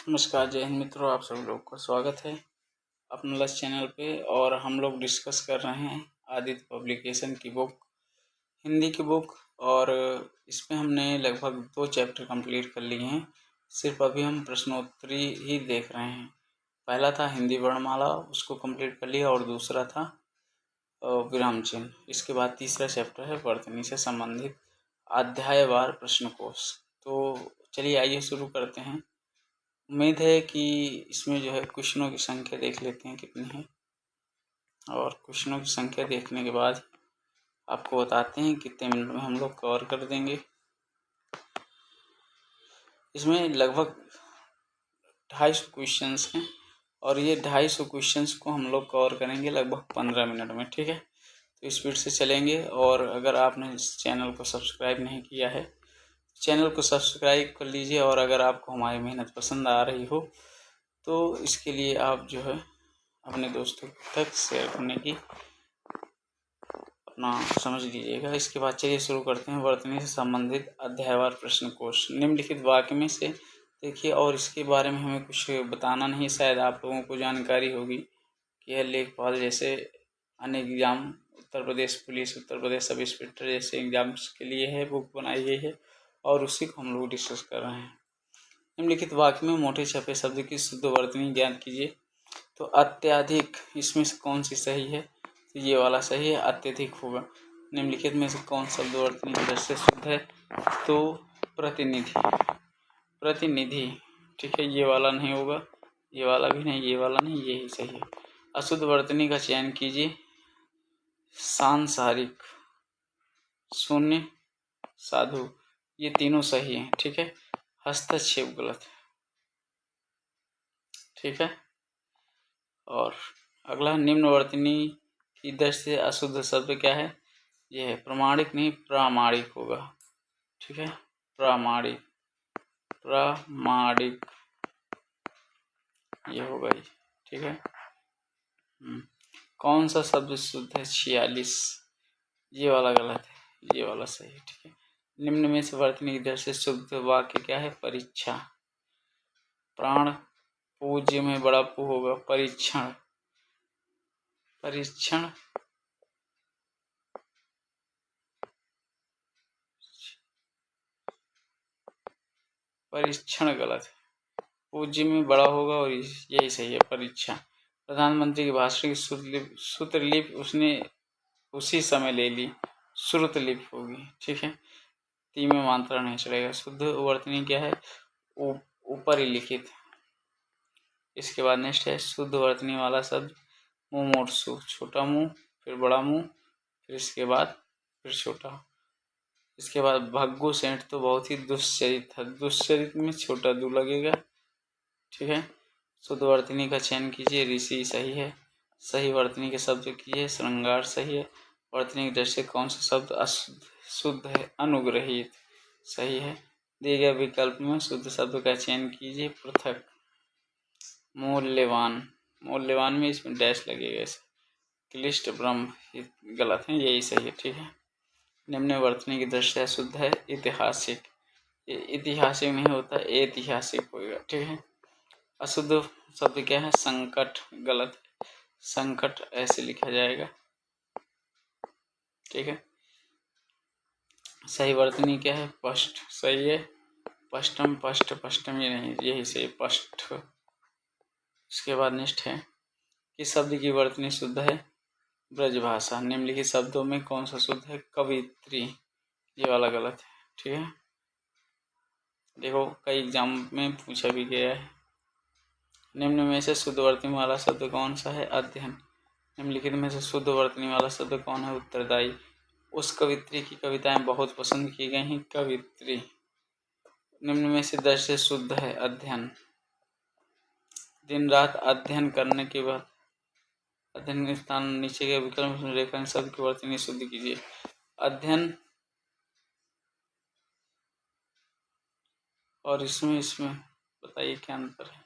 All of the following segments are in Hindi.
नमस्कार, जय हिंद मित्रों। आप सब लोग का स्वागत है अपने लस चैनल पे। और हम लोग डिस्कस कर रहे हैं आदित्य पब्लिकेशन की बुक, हिंदी की बुक। और इसमें हमने लगभग 2 चैप्टर कंप्लीट कर लिए हैं। सिर्फ अभी हम प्रश्नोत्तरी ही देख रहे हैं। पहला था हिंदी वर्णमाला, उसको कंप्लीट कर लिया, और दूसरा था विराम चिन्ह। इसके बाद तीसरा चैप्टर है वर्तनी से संबंधित अध्यायवार प्रश्नकोश। तो चलिए आइए शुरू करते हैं। उम्मीद है कि इसमें जो है क्वेश्चनों की संख्या देख लेते हैं कितनी है, और क्वेश्चनों की संख्या देखने के बाद आपको बताते हैं कितने मिनट में हम लोग कवर कर देंगे। इसमें लगभग 250 क्वेश्चंस हैं, और ये 250 क्वेश्चंस को हम लोग कवर करेंगे लगभग 15 मिनट में। ठीक है, तो स्पीड से चलेंगे। और अगर आपने इस चैनल को सब्सक्राइब नहीं किया है, चैनल को सब्सक्राइब कर लीजिए। और अगर आपको हमारी मेहनत पसंद आ रही हो तो इसके लिए आप जो है अपने दोस्तों तक शेयर करने की अपना समझ लीजिएगा। इसके बाद चलिए शुरू करते हैं वर्तनी से संबंधित अध्यायवार प्रश्न कोश। निम्नलिखित वाक्य में से देखिए, और इसके बारे में हमें कुछ बताना नहीं, शायद आप लोगों को जानकारी होगी कि यह लेखपाल जैसे अन्य exam, Uttar Pradesh police, Uttar Pradesh sub inspector जैसे एग्जाम्स के लिए है बुक बनाई गई है, और उसी को हम लोग डिस्कस कर रहे हैं। निम्नलिखित वाक्य में मोटे छपे शब्द की शुद्ध वर्तनी ज्ञात कीजिए। तो अत्यधिक, इसमें से कौन सी सही है? तो ये वाला सही है, अत्यधिक होगा। निम्नलिखित में से कौन शब्द वर्तनी की दृष्टि से शुद्ध है? तो प्रतिनिधि, प्रतिनिधि। ठीक है, ये वाला नहीं होगा, ये वाला भी नहीं, ये वाला नहीं, यही सही है। अशुद्ध वर्तनी का चयन कीजिए। सांसारिक, शून्य, साधु, ये तीनों सही हैं। ठीक है, हस्तक्षेप गलत है। ठीक है, और अगला निम्नवर्तनी की दृष्टि से अशुद्ध शब्द क्या है? यह है प्रमाणिक, नहीं प्रामाणिक होगा। ठीक है, प्रामाणिक, प्रामाणिक ये होगा ये। ठीक है, कौन सा शब्द शुद्ध है? 46, ये वाला गलत है, ये वाला सही है। ठीक है, निम्न में से वर्तनी की दृष्टि से शुद्ध वाक्य क्या है? परीक्षा। प्राण पूज्य में बड़ा पू होगा, परीक्षण, परीक्षण, परीक्षण गलत है, पूज्य में बड़ा होगा, और यही सही है, परीक्षा। प्रधानमंत्री के भाषण की श्रुतलिपि उसने उसी समय ले ली, श्रुतलिपि होगी। ठीक है, ती में मात्रा नहीं चलेगा। शुद्ध वर्तनी क्या है? ऊपर ही लिखित। इसके बाद नेक्स्ट है शुद्ध वर्तनी वाला शब्द मुमूर्षु, छोटा मुंह, फिर बड़ा मुंह, फिर इसके बाद फिर छोटा। इसके बाद भग्गू सेठ तो बहुत ही दुश्चरित है, दुश्चरित में छोटा दू लगेगा। ठीक है, शुद्ध वर्तनी का चयन कीजिए। ऋषि सही है। सही वर्तनी के शब्द कीजिए। श्रृंगार सही है। वर्तनी की दृष्टि से कौन सा शब्द अशुद्ध शुद्ध है? अनुग्रहित सही है। दिए गए विकल्प में शुद्ध शब्द का चयन कीजिए। पृथक, मूल्यवान, मूल्यवान में इसमें डैश लगेगा। क्लिष्ट, ब्रह्म गलत है, यही सही है। ठीक है, निम्न वर्तनी की दृष्टि से शुद्ध है ऐतिहासिक, ऐतिहासिक नहीं होता, ऐतिहासिक होगा। ठीक है, अशुद्ध शब्द क्या है? संकट, गलत है, संकट ऐसे लिखा जाएगा। ठीक है, सही वर्तनी क्या है? पष्ट सही है। पष्टम, पष्ट, पष्टम ये नहीं, यही सही, पष्ट। इसके बाद नेक्स्ट है किस शब्द की वर्तनी शुद्ध है? ब्रजभाषा। निम्नलिखित शब्दों में कौन सा शुद्ध है? कवित्री, ये वाला गलत है। ठीक है, देखो कई एग्जाम में पूछा भी गया है। निम्न में से शुद्ध वर्तनी वाला शब्द कौन सा है? अध्ययन। निम्नलिखित में से शुद्ध वर्तनी वाला शब्द कौन है? उत्तरदायी। उस कवित्री की कविताएं बहुत पसंद की गई हैं, कवित्री। निम्न में से दृष्टि से शुद्ध है अध्ययन। दिन रात अध्ययन करने के बाद अध्ययन के स्थान नीचे के विकल्प में रेखांकन शब्द की वर्तनी शुद्ध कीजिए। अध्ययन और इसमें बताइए क्या अंतर है?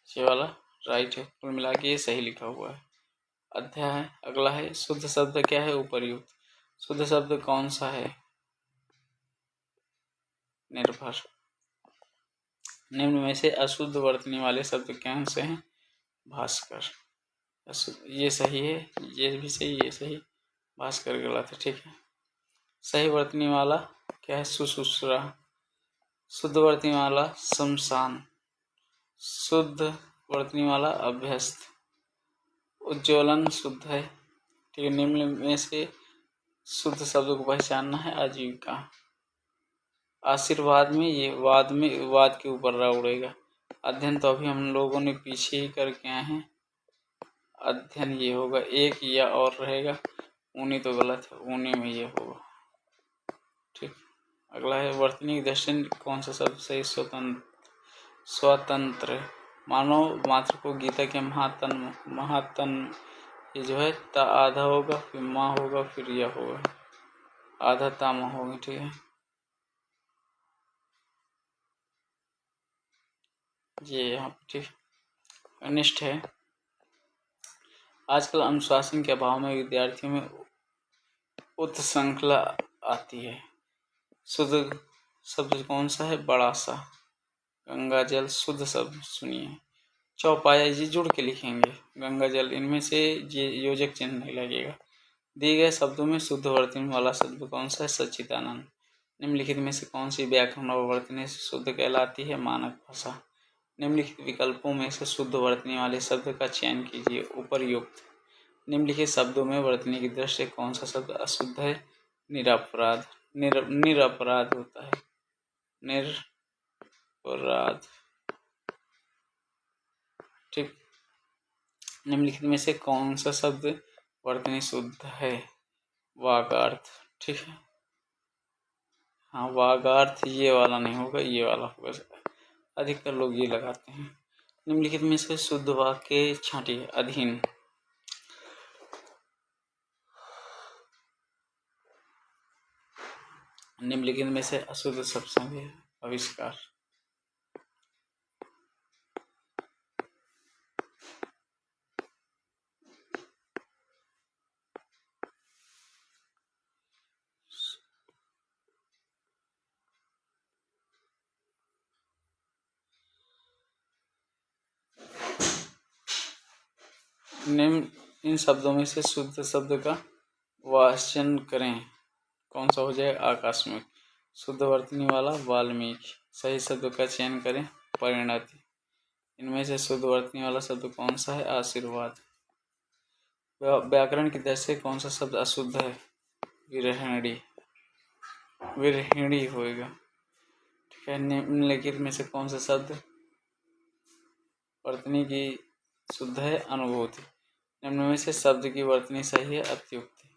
ये वाला राइट है, कुल मिला के ये सही लिखा हुआ है। अध्याय है, अगला है शुद्ध शब्द क्या है? उपर्युक्त। शुद्ध शब्द कौन सा है? निर्भर। निम्न में से अशुद्ध वर्तनी वाले शब्द कौन से हैं? भास्कर। ये सही है, ये भी सही, ये सही। भास्कर गलत है, ठीक है। सही वर्तनी वाला क्या है? सुसुसरा। शुद्ध वर्तनी वाला शमशान। शुद्ध वर्तनी वाला अभ्यस्त। उज्ज्वलन शुद्ध है, ठीक है। निम्न में से शुद्ध शब्द को पहचानना है। आजीविका। आशीर्वाद में ये वाद के ऊपर रा उड़ेगा। अध्ययन तो अभी हम लोगों ने पीछे ही करके आए हैं। अध्ययन ये होगा, एक या और रहेगा। ऊनी तो गलत है, ऊनी में ये होगा, ठीक। अगला है वर्तनी की दृष्टि कौन सा शब्द सही? स्वतंत्र। मानव मात्र को गीता के महातन ये जो है ता आधा होगा, फिर माँ होगा, फिर यह होगा, आधा तामा होगा, ठीक है। ये यहाँ पे ठीक। अनिष्ट है। आजकल अनुशासन के अभाव में विद्यार्थियों में उत्श्रृंखला आती है। शुद्ध शब्द कौन सा है? बड़ा सा। गंगा जल शुद्ध शब्द सुनिए। चौपाया जी जुड़ के लिखेंगे। गंगा जल, इनमें से ये योजक चिन्ह नहीं लगेगा। दिए गए शब्दों में शुद्ध वर्तनी वाला शब्द कौन सा है? सच्चिदानंद। निम्नलिखित में से कौन सी व्याकरण और वर्तनी से शुद्ध कहलाती है? मानक भाषा। निम्नलिखित विकल्पों में से शुद्ध वर्तनी वाले शब्द का चयन कीजिए। उपर्युक्त। निम्नलिखित शब्दों में वर्तनी की दृष्टि से कौन सा शब्द अशुद्ध है? निरपराध। निरपराध होता है, निरपराध, ठीक। निम्नलिखित में से कौन सा शब्द वर्तनी शुद्ध है? वागार्थ, ठीक है। हाँ, वागार्थ ये वाला नहीं होगा, ये वाला होगा। अधिकतर लोग ये लगाते हैं। निम्नलिखित में से शुद्ध वाक्य छांटिए। अधीन। निम्नलिखित में से अशुद्ध शब्द है? आविष्कार। निम्न इन शब्दों में से शुद्ध शब्द का वाचन करें। कौन सा हो जाए? आकस्मिक। शुद्ध वर्तनी वाला वाल्मीकि। सही शब्द का चयन करें। परिणति। इनमें से शुद्ध वर्तनी वाला शब्द कौन सा है? आशीर्वाद। व्याकरण की दृष्टि से कौन सा शब्द अशुद्ध है? विरहिणी। विरहिणी होएगा, ठीक है। निम्नलिखित में से कौन सा शब्द वर्तनी की शुद्ध है? अनुभूति। निम्न में से शब्द की वर्तनी सही है? अत्युक्ति।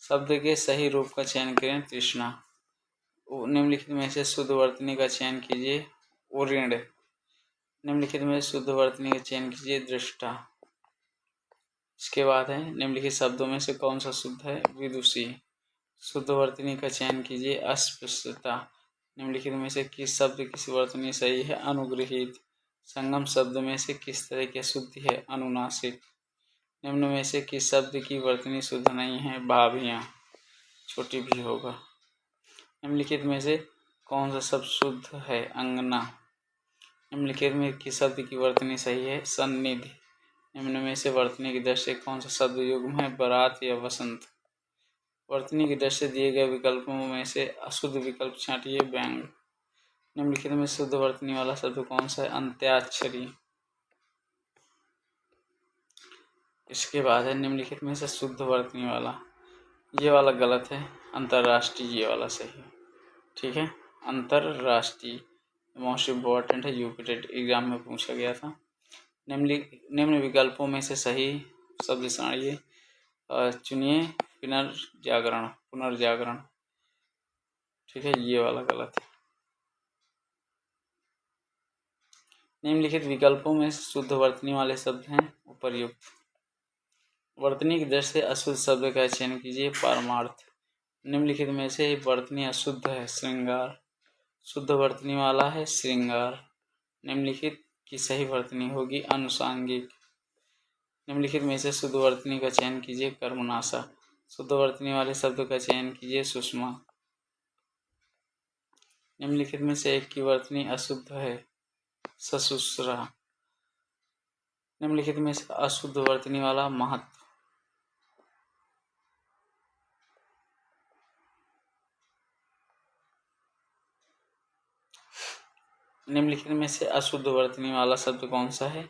शब्द के सही रूप का चयन करें। तृष्णा। निम्नलिखित में से शुद्ध वर्तनी का चयन कीजिए। उऋण। निम्नलिखित में शुद्ध वर्तनी का चयन कीजिए। दृष्टा। इसके बाद है निम्नलिखित शब्दों में से कौन सा शुद्ध है? विदुषी। शुद्ध वर्तनी का चयन कीजिए। अस्पृश्यता। निम्नलिखित में से किस शब्द की वर्तनी सही है? अनुगृहीत। संगम शब्द में से किस तरह की अशुद्धि है? अनुनासिक। निम्न में से किस शब्द की वर्तनी शुद्ध नहीं है? भाभियाँ। छोटी भी होगा। निम्नलिखित में से कौन सा शब्द शुद्ध है? अंगना। निम्नलिखित में किस शब्द की वर्तनी सही है? सन्निधि। निम्न में से वर्तनी की दृष्टि से कौन सा शब्द युग्म है? बारात या वसंत। वर्तनी की दृष्टि से दिए गए विकल्पों में से अशुद्ध विकल्प छांटिए। व्यंग। निम्नलिखित में शुद्ध वर्तनी वाला शब्द कौन सा है? अंत्याक्षरी। इसके बाद है निम्नलिखित में से शुद्ध वर्तनी वाला, ये वाला गलत है, अंतर्राष्ट्रीय ये वाला सही है, ठीक है। अंतर्राष्ट्रीय मोस्ट इम्पोर्टेंट है, यूपीटेट एग्जाम में पूछा गया था। निम्न विकल्पों में से सही शब्द चुनिए। पुनर्जागरण, ठीक है, ये वाला गलत है। निम्नलिखित विकल्पों में शुद्ध वर्तनी वाले शब्द हैं उपर्युक्त। वर्तनी की दृष्टि से अशुद्ध शब्द का चयन कीजिए। पारमार्थ। निम्नलिखित में से वर्तनी अशुद्ध है। श्रृंगार। शुद्ध वर्तनी वाला है श्रृंगार। निम्नलिखित की सही वर्तनी होगी अनुसांगिक। निम्नलिखित में से शुद्ध वर्तनी का चयन कीजिए। कर्मनाशा। शुद्ध वर्तनी वाले शब्द का चयन कीजिए। सुषमा। निम्नलिखित में से एक की वर्तनी अशुद्ध है। ससुसरा। निम्नलिखित में से अशुद्ध वर्तनी वाला महत्व। निम्नलिखित में से अशुद्ध वर्तनी वाला शब्द कौन सा है?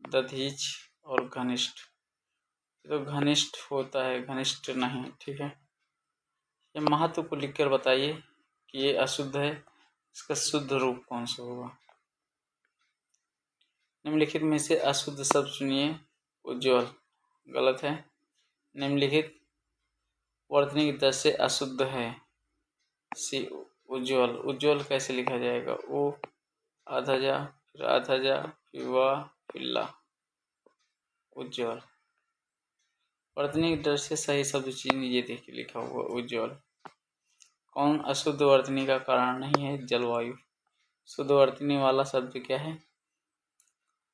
दधीच और घनिष्ठ। तो घनिष्ठ होता है, घनिष्ठ नहीं। ठीक है, ये महत्व को लिखकर बताइए कि ये अशुद्ध है, इसका शुद्ध रूप कौन सा होगा? निम्नलिखित में से अशुद्ध शब्द सुनिए। उज्ज्वल गलत है। निम्नलिखित वर्तनी की दृष्टि से अशुद्ध है। सी उज्ज्वल। उज्ज्वल कैसे लिखा जाएगा? ओ आधा जा, फिर आधा जा, फिर वाह, फिर ला। उज्ज्वल। वर्तनी की दृष्टि से सही शब्द चिन्ह ये देखिए लिखा हुआ उज्ज्वल। कौन अशुद्ध वर्तनी का कारण नहीं है? जलवायु। शुद्ध वर्तनी वाला शब्द क्या है?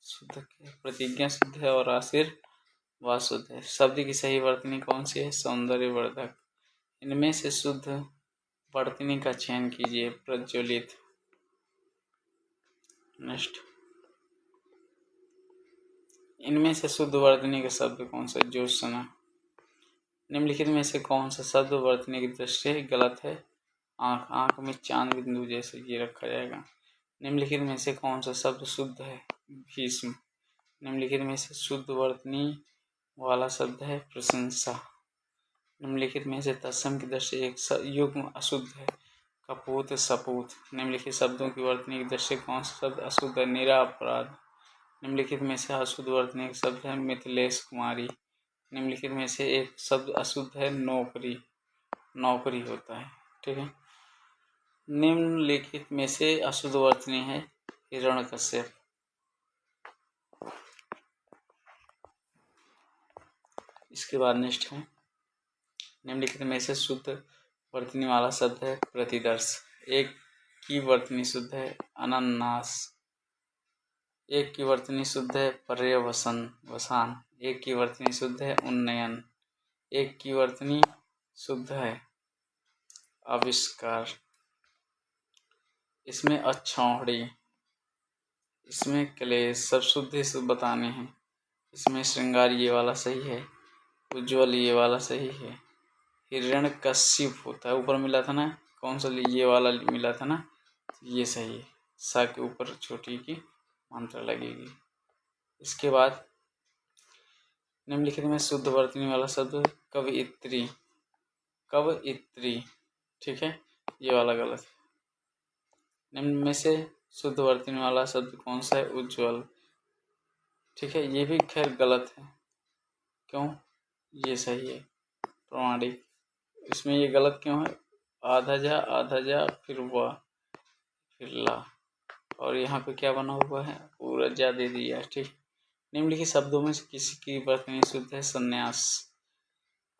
शुद्ध प्रतिज्ञा शुद्ध है और आशीर्वाद शुद्ध है। शब्द की सही वर्तनी कौन सी है? सौंदर्यवर्धक। इनमें से शुद्ध वर्तनी का चयन कीजिए। प्रज्वलित। नेक्स्ट, इनमें से शुद्ध वर्तनी का शब्द कौन सा? ज्योत्सना। निम्नलिखित में से कौन सा शब्द वर्तनी की दृष्टि से गलत है? आँख। आँख में चांद बिंदु जैसे ये रखा जाएगा। निम्नलिखित में से कौन सा शब्द शुद्ध है? भीष्म। निम्नलिखित में से शुद्ध वर्तनी वाला शब्द है प्रशंसा। निम्नलिखित में से तत्सम की दृष्टि से एक युग्म अशुद्ध है। कपूत, सपूत। निम्नलिखित शब्दों की वर्तनी की दृष्टि से कौन सा शब्द अशुद्ध है? निरापराध। निम्नलिखित में से अशुद्ध वर्तनी का शब्द है मिथिलेश कुमारी। निम्नलिखित में से एक शब्द अशुद्ध है नौकरी। नौकरी होता है। ठीक है। निम्नलिखित में से अशुद्ध वर्तनी है हिरण्यकश्यप। इसके बाद नेक्स्ट है, निम्नलिखित में से शुद्ध वर्तनी वाला शब्द है प्रतिदर्श। एक की वर्तनी शुद्ध है अनन्नास। एक की वर्तनी शुद्ध है पर्यवसान। एक की वर्तनी शुद्ध है उन्नयन। एक की वर्तनी शुद्ध है आविष्कार। इसमें अच्छौड़ी, इसमें क्लेश, सब शुद्ध ही शुद्ध बताने हैं। इसमें श्रृंगार ये वाला सही है। उज्ज्वल ये वाला सही है। हिरण्यकश्यप होता है, ऊपर मिला था ना, कौन सा ये वाला मिला था ना, ये सही है। सा के ऊपर छोटी की मात्रा लगेगी। इसके बाद निम्नलिखित में शुद्ध वर्तनी वाला शब्द कवयित्री। कवयित्री। ठीक है, ये वाला गलत है। निम्न में से शुद्ध वर्तनी वाला शब्द कौन सा है? उज्ज्वल। ठीक है, ये भी खैर गलत है। क्यों? ये सही है प्रमाणिक। इसमें ये गलत क्यों है? आधा जा, फिर वाह, फिर ला, और यहाँ पे क्या बना हुआ है? पूरा जा दे दिया। ठीक। निम्नलिखित शब्दों में से किसी की वर्तनी शुद्ध है? संन्यास।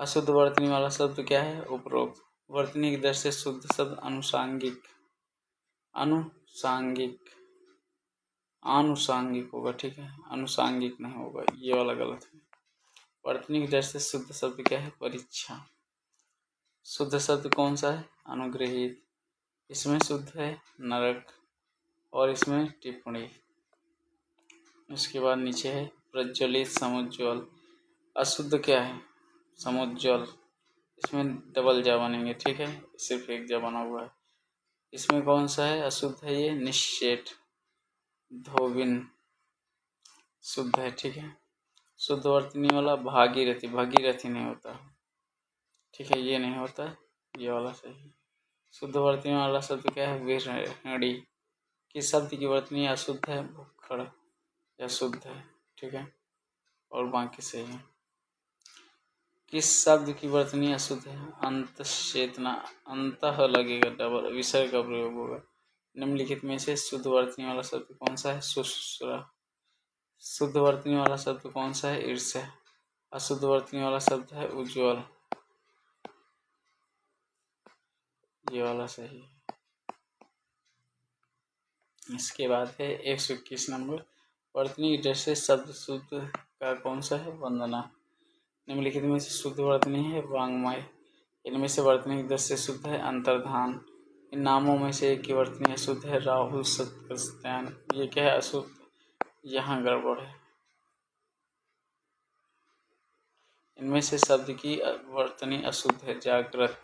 अशुद्ध वर्तनी वाला शब्द क्या है? उपरोक्त। वर्तनी की दृष्टि से शुद्ध शब्द अनुसांगिक। अनुसांगिक, आनुसांगिक होगा। ठीक है, अनुसांगिक नहीं होगा, ये वाला गलत है। वर्तनी की दृष्टि से शुद्ध शब्द क्या है? परीक्षा। शुद्ध शब्द कौन सा है? अनुग्रहित। इसमें शुद्ध है नरक और इसमें टिप्पणी। उसके बाद नीचे है प्रज्वलित, समुज्ज्वल। अशुद्ध क्या है? समुज्ज्वल। इसमें डबल जा बनेंगे। ठीक है, सिर्फ एक जा बना हुआ है। इसमें कौन सा है? अशुद्ध है ये निश्चेट। धोबिन शुद्ध है। ठीक है। शुद्ध वर्तनी वाला भागीरथी। भागीरथी नहीं होता। ठीक है, ये नहीं होता, ये वाला सही। शुद्ध वर्तनी वाला शब्द क्या है? विरहणी। किस शब्द की वर्तनी अशुद्ध है? भुक्खड़ या शुद्ध है। ठीक है, और बाकी सही है। किस शब्द की वर्तनी अशुद्ध है? अंतश्चेतना। अंतः लगेगा, डबल विसर्ग का प्रयोग होगा। निम्नलिखित में से शुद्ध वर्तनी वाला शब्द कौन सा है? सुश्रा। शुद्ध वर्तनी वाला शब्द कौन सा है? ईर्ष्या। अशुद्ध वर्तनी वाला शब्द है उज्ज्वल, ये वाला सही है। इसके बाद है 121 नंबर, वर्तनी की दृष्टि से शब्द शुद्ध का कौन सा है? वंदना। निम्नलिखित में से शुद्ध वर्तनी है वांग्मय। इनमें से वर्तनी की दृष्टि से शुद्ध है अंतर्धान। इन नामों में से एक की वर्तनी अशुद्ध है, राहुल सत्कर्षत्यान। ये क्या है? अशुद्ध। यहाँ गड़बड़ है। इनमें से शब्द की वर्तनी अशुद्ध है, जागृत।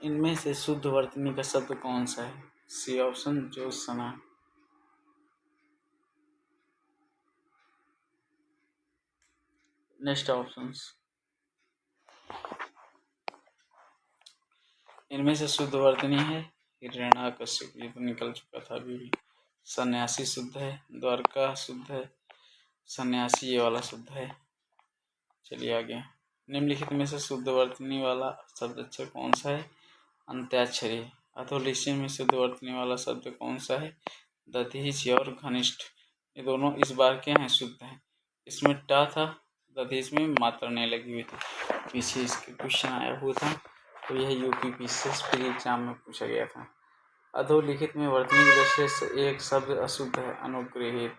इनमें से शुद्ध वर्तनी का शब्द कौन सा है? C option, Jyotsna. Next options. इनमें से शुद्ध वर्तनी है हिरण्याकश्यप, ये तो निकल चुका था अभी भी। सन्यासी शुद्ध है, द्वारका शुद्ध है, सन्यासी ये वाला शुद्ध है। चलिए आगे। निम्नलिखित में से शुद्ध वर्तनी वाला शब्द अक्षर कौन सा है? अंत्याक्षरी। अधोलिखित में शुद्ध वर्तनी वाला शब्द कौन सा है? दधीचि और घनिष्ठ। ये दोनों इस बार के हैं, शुद्ध हैं। इसमें टा था, दधीच में मात्रा नहीं लगी हुई थी। पीछे इसके क्वेश्चन आया हुआ था, तो यह यूपीपीसीएस एग्जाम में पूछा गया था। अधोलिखित में वर्तनी की दृष्टि से एक शब्द अशुद्ध है, अनुग्रहित।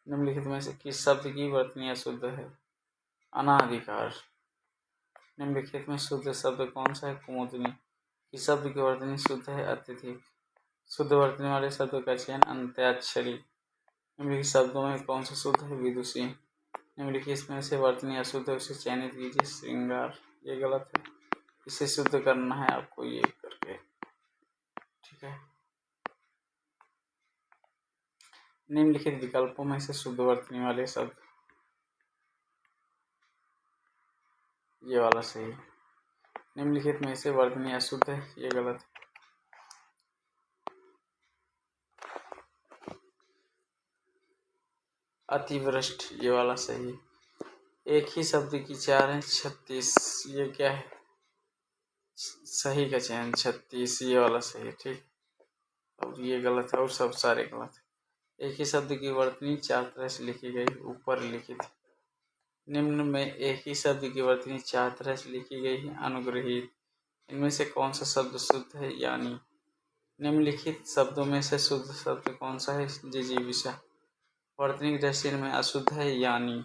निम्नलिखित में से किस शब्द की वर्तनी अशुद्ध है? अनाधिकार। निम्नलिखित में शुद्ध शब्द कौन सा है? कुमुदनी। किस शब्द की वर्तनी शुद्ध है? अत्यधिक। शुद्ध वर्तनी वाले शब्द का चयन, अंत्याक्षरी। निम्नलिखित शब्दों में कौन सा शुद्ध है? विदुषी। निम्नलिखित में से वर्तनी अशुद्ध है, उसे चयनित कीजिए। श्रृंगार। ये गलत है, इसे शुद्ध करना है आपको ये करके, ठीक है। निम्नलिखित विकल्पों में से शुद्ध वर्तनी वाले शब्द, ये वाला सही। निम्नलिखित में से वर्तनी अशुद्ध है, ये गलत है। अतिवृष्ट, ये वाला सही। एक ही शब्द की चार है, 36, ये क्या है? सही का चयन 36, ये वाला सही है, ठीक। और ये गलत है और सब सारे गलत है। एक ही शब्द की वर्तनी चार तरह से लिखी गई, ऊपर लिखित। निम्न में एक ही शब्द की वर्तनी चार तरह से लिखी गई है, अनुग्रहित। इनमें से कौन सा शब्द शुद्ध है? यानी। निम्नलिखित शब्दों में से शुद्ध शब्द कौन सा है? जिजीविषा। वर्तनी की दृष्टि में अशुद्ध है, यानी।